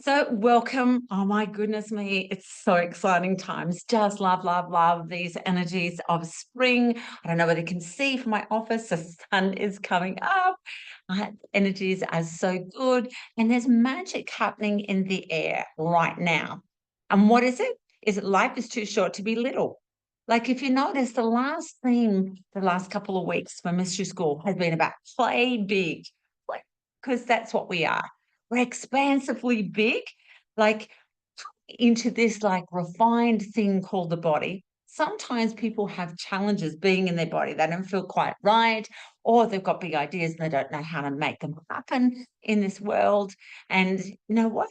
So welcome. Oh my goodness me. It's so exciting times. Just love, love, love these energies of spring. I don't know whether you can see from my office, the sun is coming up. Energies are so good. And there's magic happening in the air right now. And what is it? Is it life is too short to be little? Like if you notice, the last theme, the last couple of weeks for Mystery School has been about play big, because that's what we are. We're expansively big, like into this like refined thing called the body. Sometimes people have challenges being in their body. They don't feel quite right, or they've got big ideas and they don't know how to make them happen in this world. And you know what?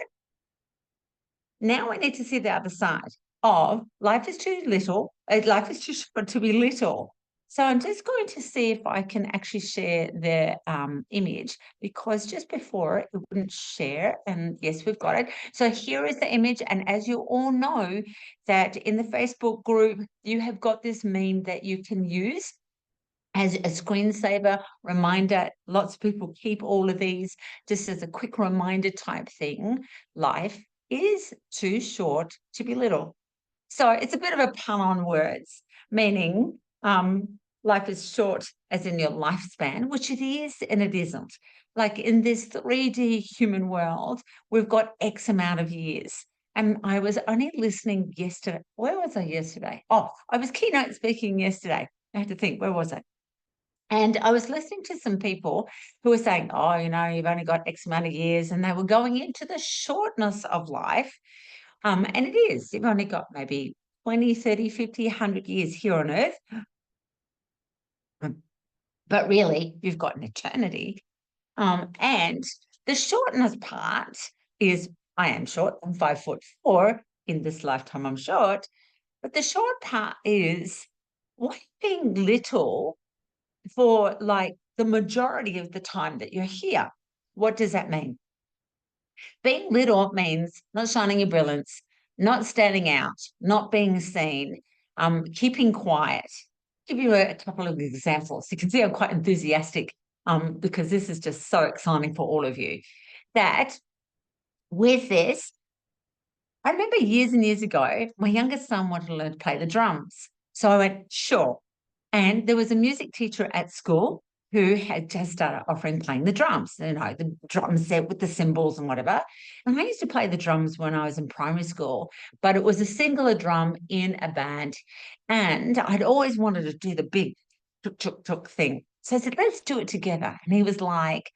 Now we need to see the other side of life is too little, life is too short to be little. So I'm just going to see if I can actually share the image, because just before it wouldn't share, and yes, we've got it. So here is the image, and as you all know, that in the Facebook group, you have got this meme that you can use as a screensaver reminder. Lots of people keep all of these just as a quick reminder type thing. Life is too short to be little. So it's a bit of a pun on words, meaning life is short as in your lifespan, which it is and it isn't. Like in this 3D human world, we've got X amount of years. And I was only listening yesterday. Where was I yesterday? Oh, I was keynote speaking yesterday. I had to think, where was I? And I was listening to some people who were saying, oh, you've only got X amount of years. And they were going into the shortness of life. And it is. You've only got maybe 20, 30, 50, 100 years here on Earth. But really, you've got an eternity. And the shortness part is I am short. I'm 5'4". In this lifetime, I'm short. But the short part is why being little for like the majority of the time that you're here. What does that mean? Being little means not shining your brilliance, not standing out, not being seen, keeping quiet. I'll give you a couple of examples. You can see I'm quite enthusiastic because this is just so exciting for all of you. That with this, I remember years and years ago, my youngest son wanted to learn to play the drums. So I went, sure. And there was a music teacher at school who had just started offering playing the drums, the drum set with the cymbals and whatever. And I used to play the drums when I was in primary school, but it was a singular drum in a band. And I'd always wanted to do the big tuk tuk tuk thing. So I said, let's do it together. And he was like,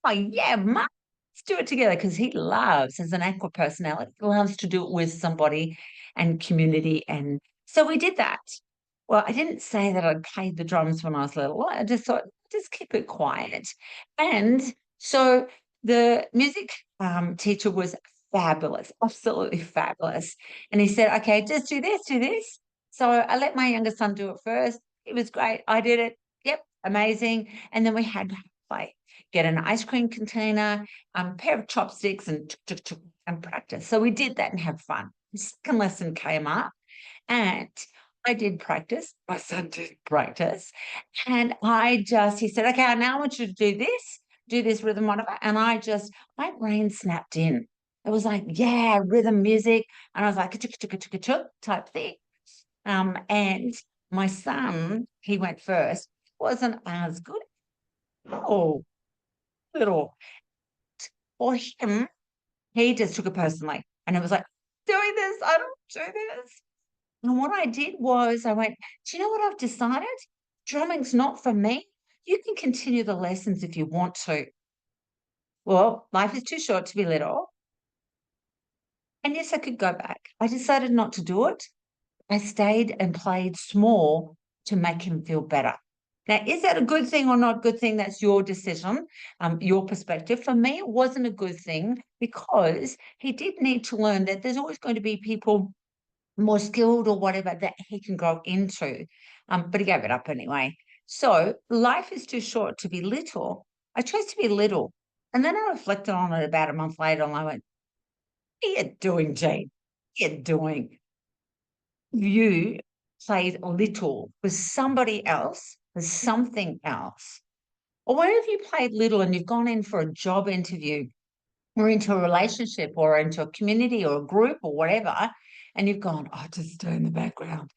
oh, yeah, Mum, let's do it together, because he loves, as an aqua personality, loves to do it with somebody and community. And so we did that. Well, I didn't say that I'd played the drums when I was little. I just thought, just keep it quiet. And so the music teacher was fabulous, absolutely fabulous. And he said, okay, just do this, do this. So I let my younger son do it first. It was great. I did it. Yep, amazing. And then we had to play, get an ice cream container, pair of chopsticks, and practice. So we did that and have fun. The second lesson came up, and I did practice. My son did practice. And he said, okay, now I want you to do this rhythm, whatever. And my brain snapped in. It was like, yeah, rhythm music. And I was like, type thing. And my son, he went first, wasn't as good. Oh, little. For him, he just took it personally. And it was like, doing this, I don't do this. And what I did was I went, do you know what I've decided? Drumming's not for me. You can continue the lessons if you want to. Well, life is too short to be little. And yes, I could go back. I decided not to do it. I stayed and played small to make him feel better. Now, is that a good thing or not a good thing? That's your decision, your perspective. For me, it wasn't a good thing, because he did need to learn that there's always going to be people more skilled or whatever that he can grow into. But he gave it up anyway. So life is too short to be little. I chose to be little. And then I reflected on it about a month later, and I went, what are you doing, Jane? What are you doing? You played little for somebody else, for something else. Or where have you played little and you've gone in for a job interview or into a relationship or into a community or a group or whatever, and you've gone, oh, just stay in the background.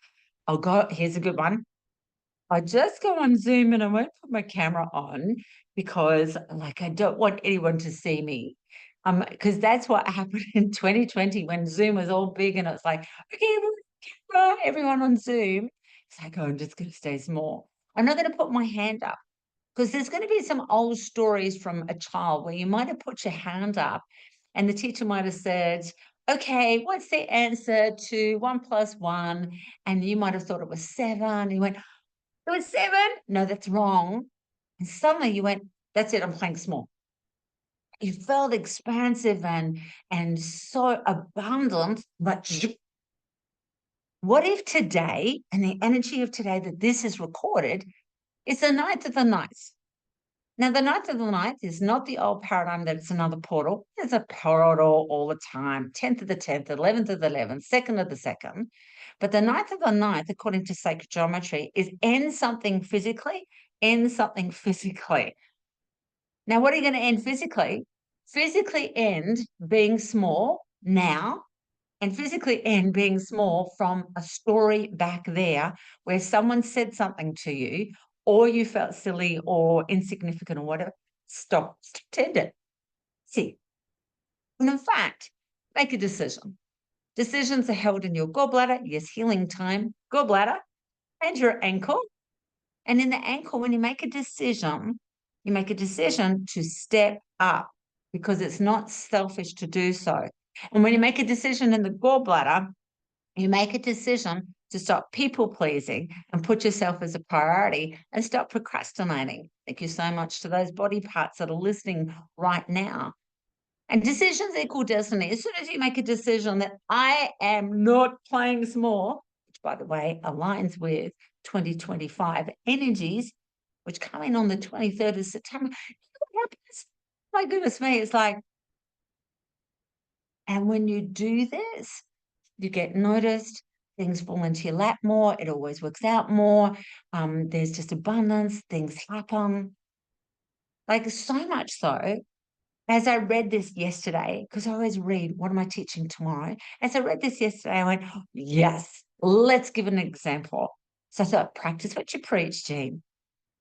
I'll go, here's a good one. I just go on Zoom and I won't put my camera on because like I don't want anyone to see me. Because that's what happened in 2020 when Zoom was all big and it's like, okay, camera, everyone on Zoom. It's like, oh, I'm just going to stay small. I'm not going to put my hand up because there's going to be some old stories from a child where you might have put your hand up and the teacher might have said, okay, what's the answer to 1 + 1? And you might have thought it was 7. And you went, it was 7? No, that's wrong. And suddenly you went, that's it, I'm playing small. You felt expansive and so abundant, but what if today, and the energy of today that this is recorded, is the ninth of the ninth? Now, the ninth of the ninth is not the old paradigm that it's another portal. There's a portal all the time, 10th of the 10th, 11th of the 11th, 2nd of the 2nd. But the ninth of the ninth, according to sacred geometry, is end something physically, end something physically. Now, what are you going to end physically? Physically end being small now, and physically end being small from a story back there where someone said something to you or you felt silly or insignificant or whatever. Stop, tend it. See. And in fact, make a decision. Decisions are held in your gallbladder, yes, healing time, gallbladder, and your ankle. And in the ankle, when you make a decision to step up because it's not selfish to do so. And when you make a decision in the gallbladder, you make a decision to stop people pleasing and put yourself as a priority and stop procrastinating. Thank you so much to those body parts that are listening right now. And decisions equal destiny. As soon as you make a decision that I am not playing small, which by the way aligns with 2025 energies, which come in on the 23rd of September. What happens? My goodness me, it's like, and when you do this, you get noticed, things fall into your lap more, it always works out more. There's just abundance, things happen. Like so much so, as I read this yesterday, because I always read, what am I teaching tomorrow? As I read this yesterday, I went, oh, yes, let's give an example. So I thought, practice what you preach, Jean.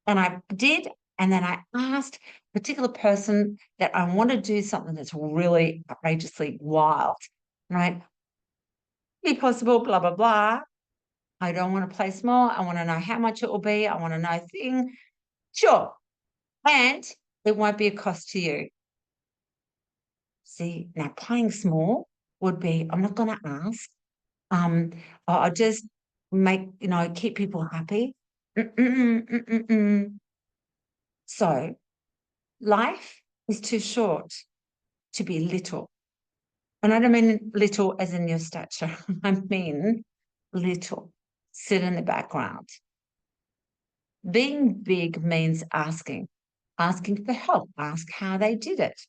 And I did. And then I asked a particular person that I want to do something that's really outrageously wild, right? Be possible, blah, blah, blah. I don't want to play small. I want to know how much it will be. I want to know thing. Sure. And it won't be a cost to you. See, now playing small would be, I'm not going to ask. I'll just make, keep people happy. So life is too short to be little. And I don't mean little as in your stature. I mean little. Sit in the background. Being big means asking for help, ask how they did it.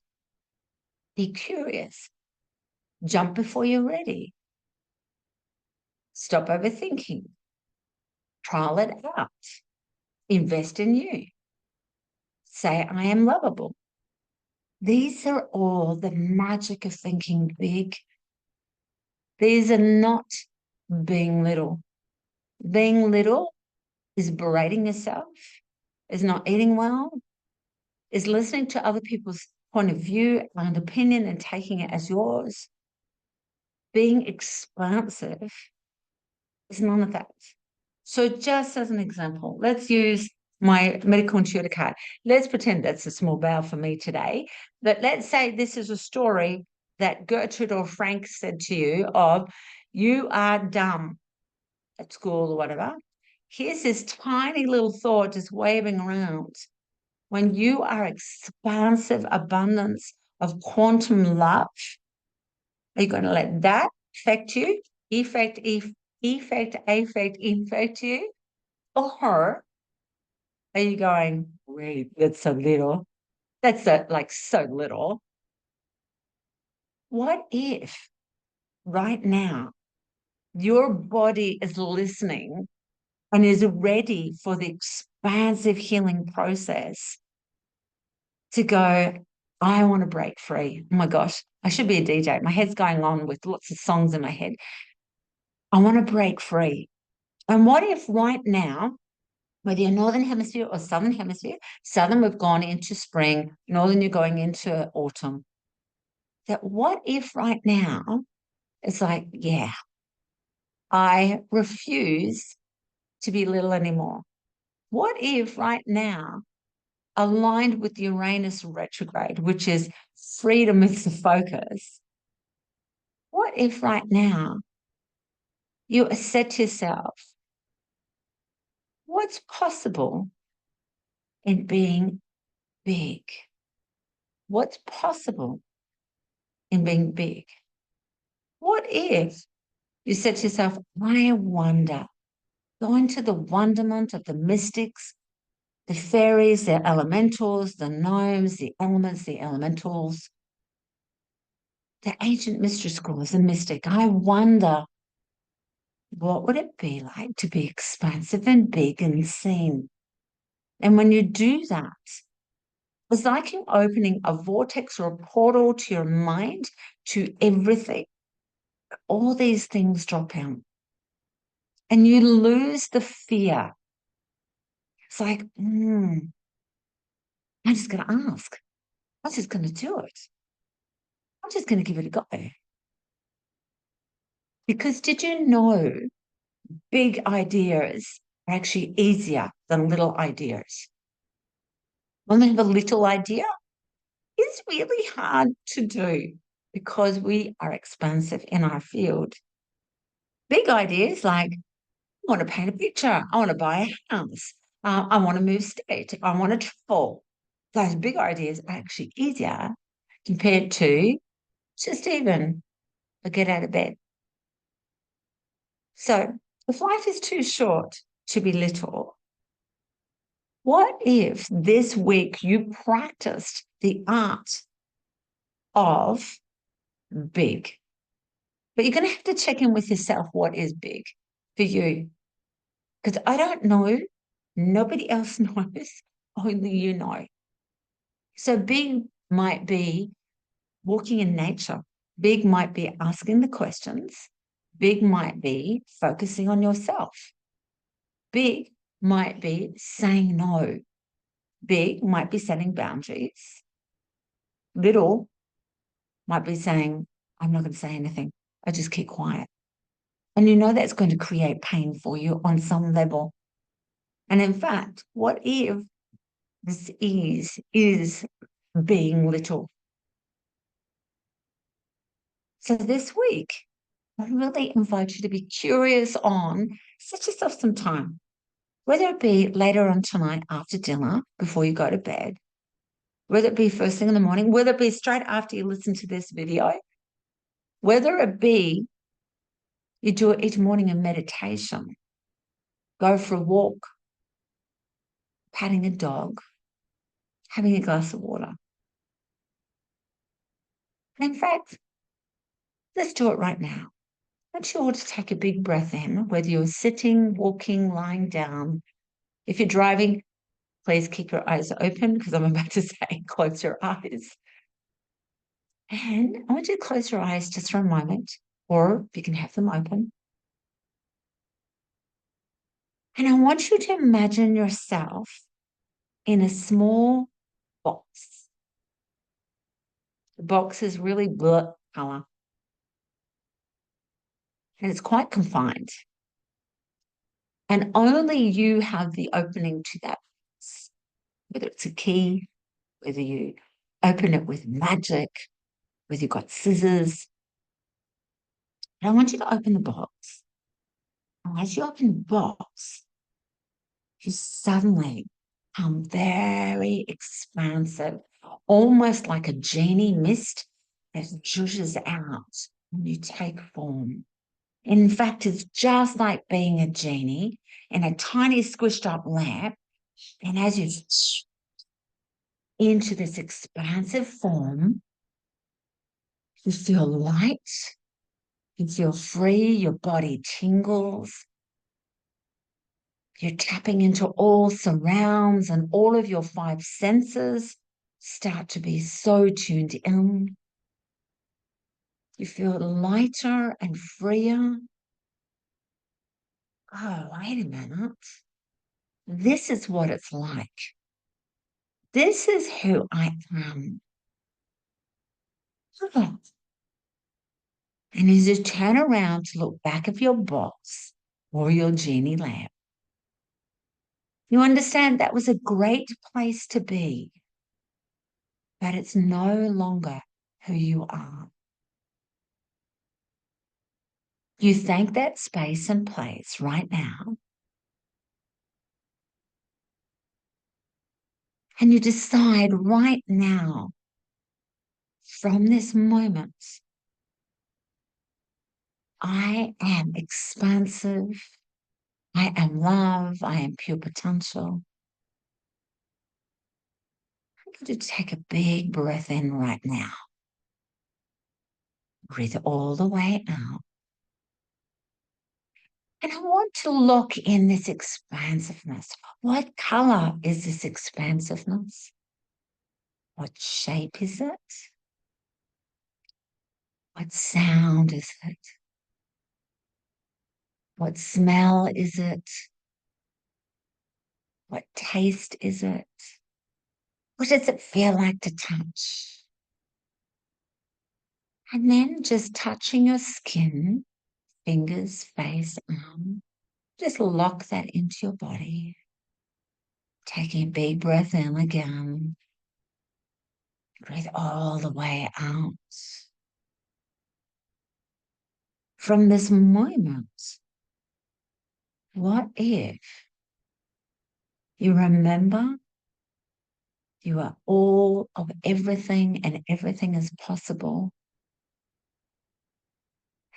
Be curious. Jump before you're ready. Stop overthinking. Trial it out. Invest in you. Say, I am lovable. These are all the magic of thinking big. These are not being little. Being little is berating yourself, is not eating well, is listening to other people's point of view and opinion and taking it as yours. Being expansive is none of that. So just as an example, let's use my medical intuitor card. Let's pretend that's a small bowel for me today. But let's say this is a story that Gertrude or Frank said to you of, you are dumb at school or whatever. Here's this tiny little thought just waving around. When you are expansive abundance of quantum love, are you going to let that affect you? Affect you? Or are you going, wait, that's so little? That's so little. What if right now your body is listening and is ready for the expansive healing process to go, I want to break free. Oh my gosh, I should be a DJ. My head's going on with lots of songs in my head. I want to break free. And what if right now, whether you're Northern Hemisphere or Southern Hemisphere, Southern, we've gone into spring, Northern, you're going into autumn. That what if right now it's like, yeah, I refuse to be little anymore? What if right now, aligned with Uranus retrograde, which is freedom is the focus, what if right now you said to yourself, what's possible in being big? What's possible in being big? What if you said to yourself, I wonder, go into the wonderment of the mystics, the fairies, the elementals, the gnomes, the elements, the elementals, the ancient mystery schools, the mystic. I wonder, what would it be like to be expansive and big and seen? And when you do that, it's like you're opening a vortex or a portal to your mind, to everything. All these things drop out. And you lose the fear. It's like, I'm just going to ask. I'm just going to do it. I'm just going to give it a go. Because did you know big ideas are actually easier than little ideas? When we have a little idea, it's really hard to do because we are expansive in our field. Big ideas like, I want to paint a picture. I want to buy a house. I want to move state. I want to travel. Those big ideas are actually easier compared to just even get out of bed. So if life is too short to be little, what if this week you practiced the art of big? But you're going to have to check in with yourself what is big for you. Because I don't know, nobody else knows, only you know. So big might be walking in nature. Big might be asking the questions. Big might be focusing on yourself. Big might be saying no. Big might be setting boundaries. Little might be saying, I'm not going to say anything. I just keep quiet. And you know that's going to create pain for you on some level. And in fact, what if this is being little? So this week, I really invite you to be curious on, set yourself some time, whether it be later on tonight after dinner, before you go to bed, whether it be first thing in the morning, whether it be straight after you listen to this video, whether it be you do it each morning in meditation, go for a walk, patting a dog, having a glass of water. And in fact, let's do it right now. I want you all to take a big breath in, whether you're sitting, walking, lying down. If you're driving, please keep your eyes open because I'm about to say close your eyes. And I want you to close your eyes just for a moment, or you can have them open. And I want you to imagine yourself in a small box. The box is really blue color. And it's quite confined. And only you have the opening to that box, whether it's a key, whether you open it with magic, whether you've got scissors. And I want you to open the box. And as you open the box, you suddenly become very expansive, almost like a genie mist that zhuzhes out when you take form. In fact, it's just like being a genie in a tiny squished up lamp. And as you into this expansive form, you feel light, you feel free, your body tingles. You're tapping into all surrounds and all of your five senses. start to be so tuned in. You feel lighter and freer. Oh, wait a minute. This is what it's like. This is who I am. Look at that. And as you turn around to look back at your box or your genie lamp, you understand that was a great place to be, but it's no longer who you are. You thank that space and place right now, and you decide right now, from this moment, I am expansive, I am love, I am pure potential. I'm going to take a big breath in right now. Breathe all the way out. And I want to look in this expansiveness. What color is this expansiveness? What shape is it? What sound is it? What smell is it? What taste is it? What does it feel like to touch? And then just touching your skin, fingers, face, arm, just lock that into your body. Taking a big breath in again. Breathe all the way out. From this moment, what if you remember you are all of everything and everything is possible?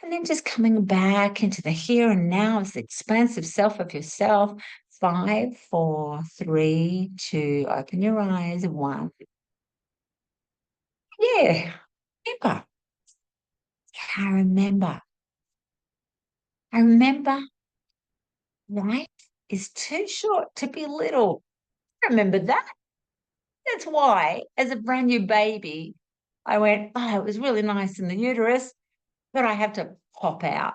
And then just coming back into the here and now as the expansive self of yourself. 5, 4, 3, 2, open your eyes, 1. Yeah, remember. I remember. I remember life is too short to be little. I remember that. That's why, as a brand new baby, I went, oh, it was really nice in the uterus, but I have to pop out.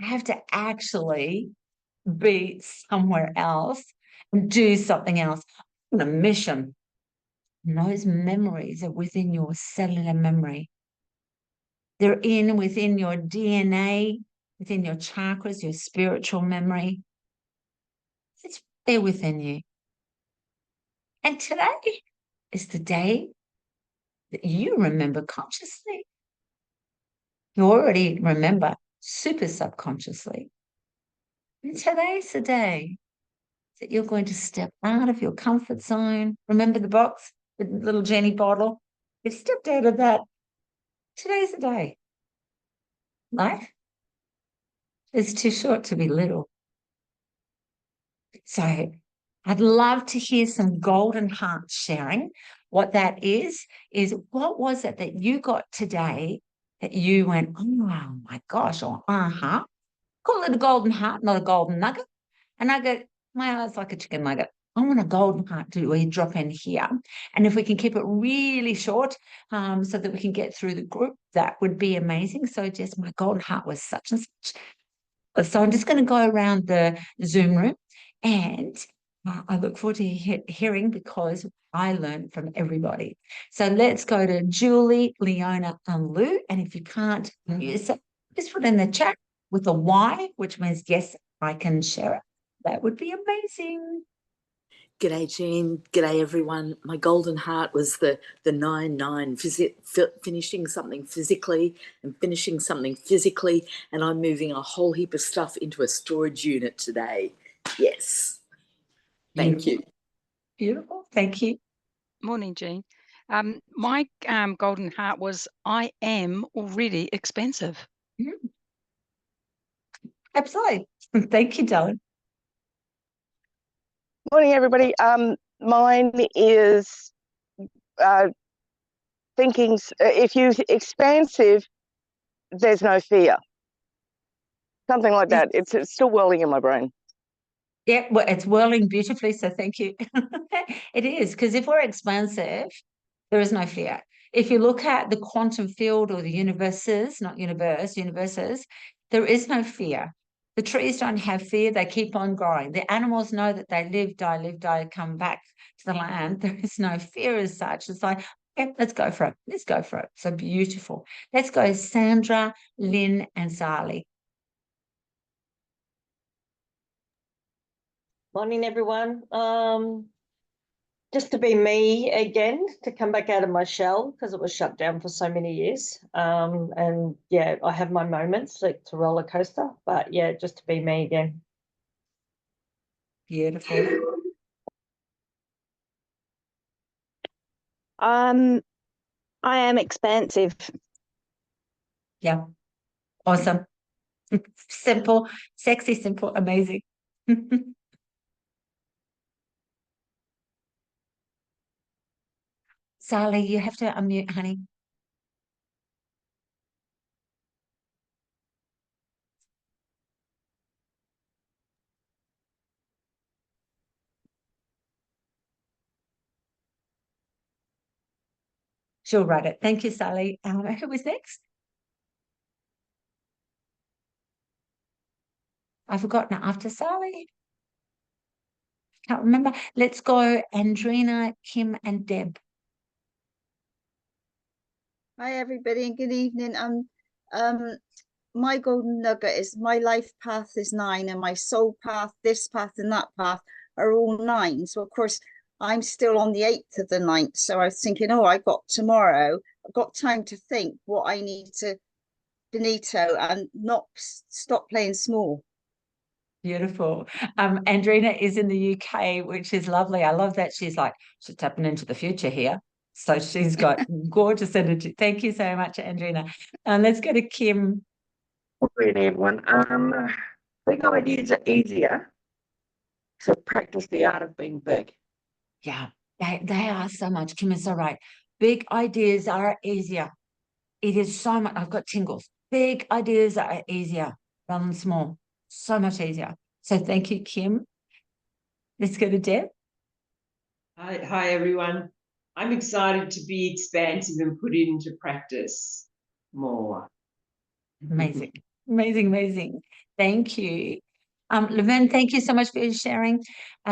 I have to actually be somewhere else and do something else. I'm on a mission. And those memories are within your cellular memory. They're within your DNA, within your chakras, your spiritual memory. It's there within you. And today is the day that you remember consciously. You already remember super subconsciously. And today's the day that you're going to step out of your comfort zone. Remember the box, the little Jenny bottle? You've stepped out of that. Today's the day. Life is too short to be little. So I'd love to hear some golden hearts sharing. What that is what was it that you got today that you went, oh my gosh, or call it a golden heart, not a golden nugget. A nugget, my eyes like a chicken nugget. I want a golden heart to we drop in here. And if we can keep it really short so that we can get through the group, that would be amazing. So just my golden heart was such and such. So I'm just going to go around the Zoom room and I look forward to hearing because I learned from everybody. So let's go to Julie, Leona, and Lou. And if you can't use it, just put in the chat with a Y, which means yes, I can share it. That would be amazing. G'day, Jean. G'day, everyone. My golden heart was the 9-9, finishing something physically and finishing something physically, and I'm moving a whole heap of stuff into a storage unit today. Yes. Thank you. Beautiful. Thank you. Morning, Jean. My golden heart was I am already expensive. Absolutely. Thank you, darling. Morning, everybody. Mine is thinking if you're expansive, there's no fear. Something like that. It's still whirling in my brain. Yeah, well, it's whirling beautifully, so thank you. It is, because if we're expansive, there is no fear. If you look at the quantum field or the universes, not universes, there is no fear. The trees don't have fear, they keep on growing. The animals know that they live, die, come back to the land. There is no fear as such. It's like, okay, let's go for it. Let's go for it. So beautiful. Let's go, Sandra, Lynn, and Sally. Morning, everyone. Just to be me again, to come back out of my shell because it was shut down for so many years. And yeah, I have my moments. It's a roller coaster, but yeah, just to be me again. Beautiful. I am expansive. Yeah. Awesome. Simple, sexy, simple, amazing. Sally, you have to unmute, honey. She'll write it. Thank you, Sally. Who was next? I've forgotten after Sally. Can't remember. Let's go, Andrina, Kim, and Deb. Hi everybody and good evening. My golden nugget is my life path is 9 and my soul path, this path and that path are all 9. So of course I'm still on the 8th of the 9th. So I was thinking, oh, I got tomorrow. I've got time to think what I need to finito and not stop playing small. Beautiful. Andrina is in the UK, which is lovely. I love that she's tapping into the future here. So she's got gorgeous energy. Thank you so much, Andrina. Let's go to Kim. Good everyone. Big ideas are easier, so practice the art of being big. Yeah, they are so much. Kim is so right. Big ideas are easier. It is so much. I've got tingles. Big ideas are easier rather than small. So much easier. So thank you, Kim. Let's go to Deb. Hi everyone. I'm excited to be expansive and put it into practice more. Amazing, amazing, amazing. Thank you. Laverne, thank you so much for sharing.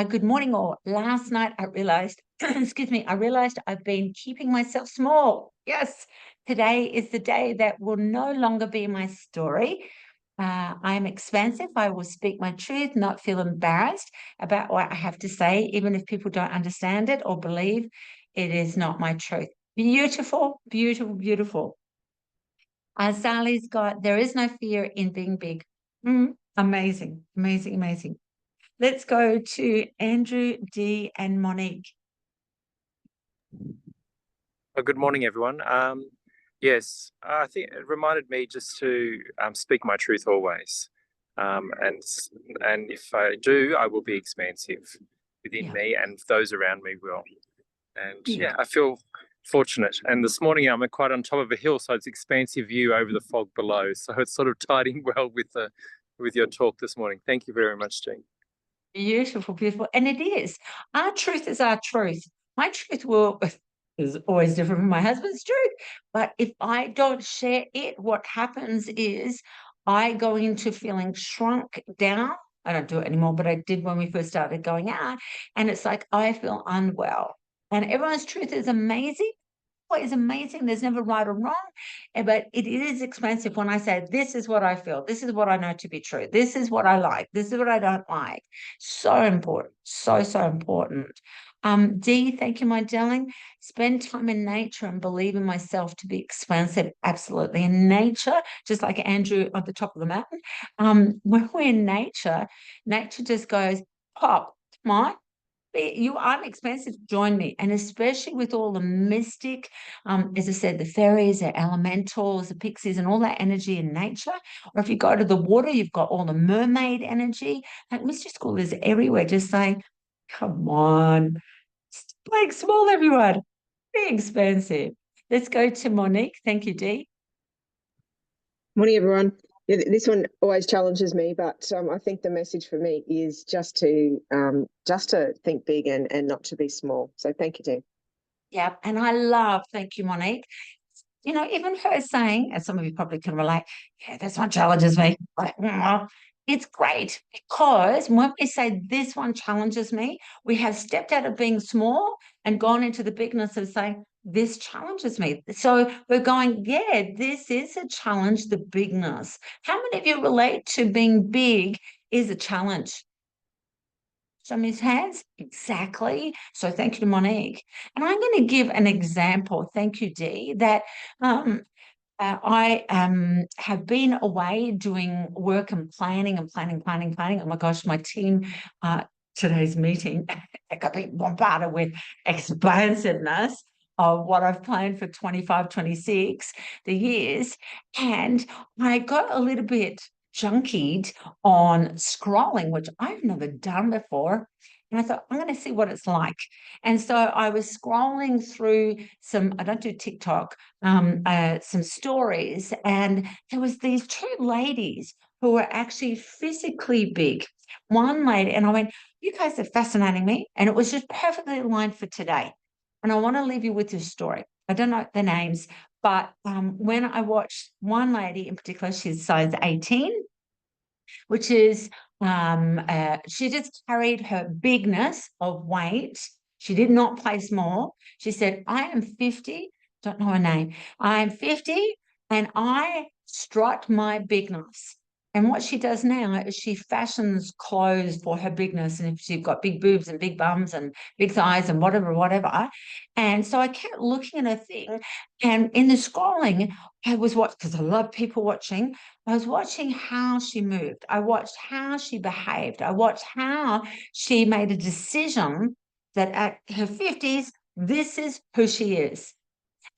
Good morning all. Last night I realized, excuse me, I realized I've been keeping myself small. Yes, today is the day that will no longer be my story. I am expansive. I will speak my truth, not feel embarrassed about what I have to say, even if people don't understand it or believe it is not my truth. Beautiful, beautiful, beautiful. Sally's got, there is no fear in being big. Amazing, amazing, amazing. Let's go to Andrew, Dee, and Monique. Good morning, everyone. Yes, I think it reminded me just to speak my truth always. And if I do, I will be expansive within me, and those around me will. And yeah, I feel fortunate. And this morning I'm quite on top of a hill, so it's expansive view over the fog below. So it's sort of tied in well with your talk this morning. Thank you very much, Jean. Beautiful, beautiful. And it is. Our truth is our truth. My truth is always different from my husband's truth. But if I don't share it, what happens is I go into feeling shrunk down. I don't do it anymore, but I did when we first started going out. And it's like I feel unwell. And everyone's truth is amazing. Is amazing. There's never right or wrong, but it is expensive when I say, this is what I feel. This is what I know to be true. This is what I like. This is what I don't like. So important. So, so important. Dee, thank you, my darling. Spend time in nature and believe in myself to be expansive. Absolutely. In nature, just like Andrew at the top of the mountain, when we're in nature, nature just goes, pop, my. I'm expensive, join me. And especially with all the mystic, as I said, the fairies, the elementals, the pixies, and all that energy in nature. Or if you go to the water, you've got all the mermaid energy. Like Mystery School is everywhere, just saying, come on, stop playing small, everyone. Be expensive. Let's go to Monique. Thank you, Dee. Morning, everyone. Yeah, this one always challenges me, but I think the message for me is just to think big and not to be small. So thank you, Dean. Yeah, and I love, thank you, Monique. You know, even her saying, as some of you probably can relate, yeah, this one challenges me. Like, it's great because when we say this one challenges me, we have stepped out of being small and gone into the bigness of saying, this challenges me. So we're going, yeah, this is a challenge, the bigness. How many of you relate to being big is a challenge? Show me his hands. Exactly. So thank you to Monique. And I'm going to give an example. Thank you, Dee, that I have been away doing work and planning. Oh my gosh, my team, today's meeting, I got bombarded with expansiveness of what I've planned for 25, 26, the years. And I got a little bit junkied on scrolling, which I've never done before. And I thought, I'm going to see what it's like. And so I was scrolling through I don't do TikTok, some stories, and there was these two ladies who were actually physically big. One lady, and I went, you guys are fascinating me. And it was just perfectly aligned for today. And I want to leave you with this story. I don't know the names, but when I watched one lady in particular, she's size 18, which is she just carried her bigness of weight. She did not place more. She said, I am 50, don't know her name. I am 50 and I strut my bigness. And what she does now is she fashions clothes for her bigness. And if she's got big boobs and big bums and big thighs and whatever. And so I kept looking at her thing. And in the scrolling, I was watching, because I love people watching, I was watching how she moved. I watched how she behaved. I watched how she made a decision that at her 50s, this is who she is.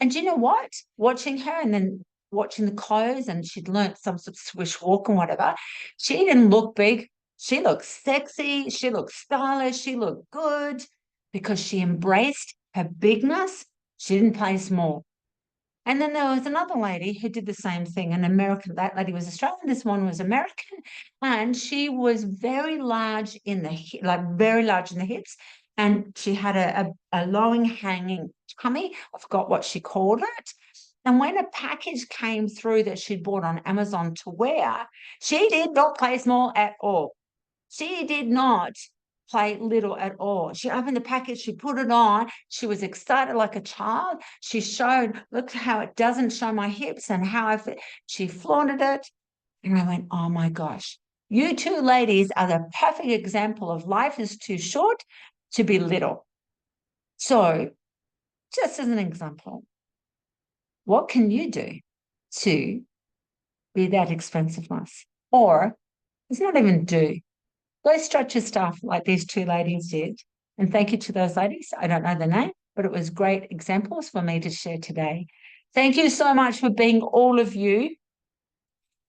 And you know what? Watching her and then watching the clothes, and she'd learnt some sort of swish walk and whatever, she didn't look big. She looked sexy. She looked stylish. She looked good because she embraced her bigness. She didn't play small. And then there was another lady who did the same thing, an American. That lady was Australian. This one was American. And she was very large in very large in the hips. And she had a long hanging tummy. I forgot what she called it. And when a package came through that she'd bought on Amazon to wear, she did not play small at all. She did not play little at all. She opened the package, she put it on, she was excited like a child. She showed, look how it doesn't show my hips and how I fit. She flaunted it. And I went, oh my gosh, you two ladies are the perfect example of life is too short to be little. So just as an example, what can you do to be that expensiveness? Or it's not even do. Go stretch your stuff like these two ladies did. And thank you to those ladies. I don't know the name, but it was great examples for me to share today. Thank you so much for being all of you.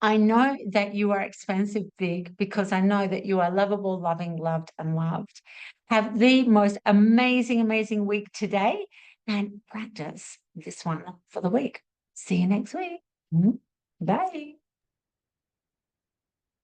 I know that you are expansive big because I know that you are lovable, loving, loved, and loved. Have the most amazing, amazing week today and practice this one for the week. See you next week. Bye.